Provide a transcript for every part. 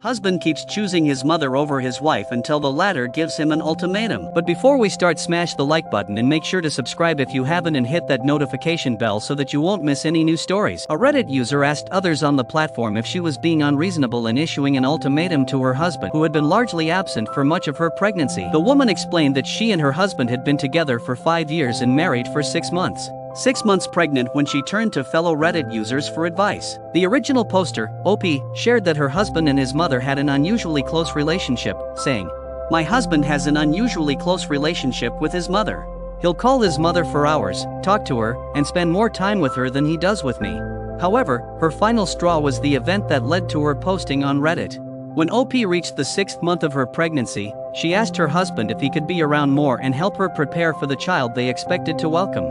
Husband keeps choosing his mother over his wife until the latter gives him an ultimatum. But before we start, smash the like button and make sure to subscribe if you haven't and hit that notification bell so that you won't miss any new stories. A Reddit user asked others on the platform if she was being unreasonable in issuing an ultimatum to her husband, who had been largely absent for much of her pregnancy. The woman explained that she and her husband had been together for 5 years and married for 6 months. 6 months pregnant when she turned to fellow Reddit users for advice. The original poster, OP, shared that her husband and his mother had an unusually close relationship, saying, "My husband has an unusually close relationship with his mother. He'll call his mother for hours, talk to her, and spend more time with her than he does with me." However, her final straw was the event that led to her posting on Reddit. When OP reached the 6th month of her pregnancy, she asked her husband if he could be around more and help her prepare for the child they expected to welcome.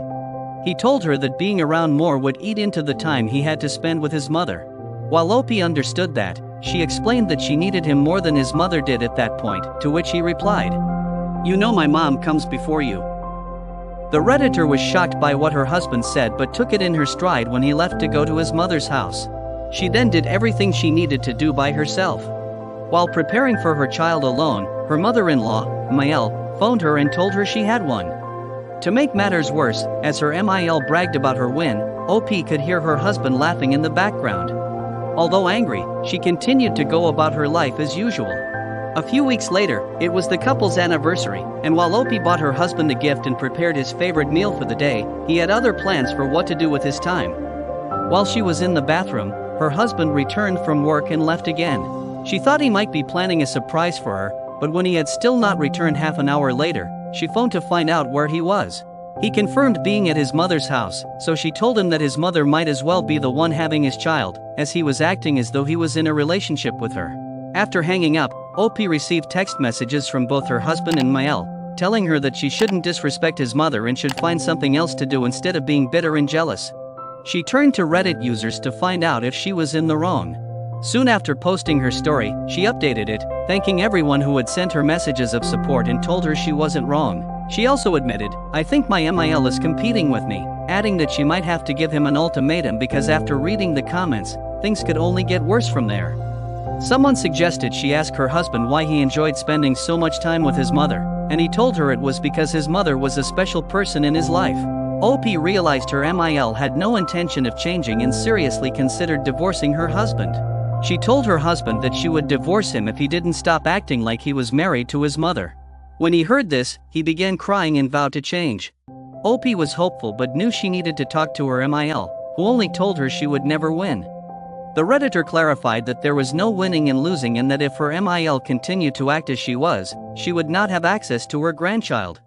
He told her that being around more would eat into the time he had to spend with his mother. While OP understood that, she explained that she needed him more than his mother did at that point, to which he replied, "You know my mom comes before you." The Redditor was shocked by what her husband said but took it in her stride when he left to go to his mother's house. She then did everything she needed to do by herself. While preparing for her child alone, her mother-in-law, Mael, phoned her and told her she had one. To make matters worse, as her MIL bragged about her win, OP could hear her husband laughing in the background. Although angry, she continued to go about her life as usual. A few weeks later, it was the couple's anniversary, and while OP bought her husband a gift and prepared his favorite meal for the day, he had other plans for what to do with his time. While she was in the bathroom, her husband returned from work and left again. She thought he might be planning a surprise for her, but when he had still not returned half an hour later, she phoned to find out where he was. He confirmed being at his mother's house, so she told him that his mother might as well be the one having his child, as he was acting as though he was in a relationship with her. After hanging up, OP received text messages from both her husband and Mael, telling her that she shouldn't disrespect his mother and should find something else to do instead of being bitter and jealous. She turned to Reddit users to find out if she was in the wrong. Soon after posting her story, she updated it, thanking everyone who had sent her messages of support and told her she wasn't wrong. She also admitted, "I think my MIL is competing with me," adding that she might have to give him an ultimatum because after reading the comments, things could only get worse from there. Someone suggested she ask her husband why he enjoyed spending so much time with his mother, and he told her it was because his mother was a special person in his life. OP realized her MIL had no intention of changing and seriously considered divorcing her husband. She told her husband that she would divorce him if he didn't stop acting like he was married to his mother. When he heard this, he began crying and vowed to change. OP was hopeful but knew she needed to talk to her MIL, who only told her she would never win. The Redditor clarified that there was no winning and losing and that if her MIL continued to act as she was, she would not have access to her grandchild.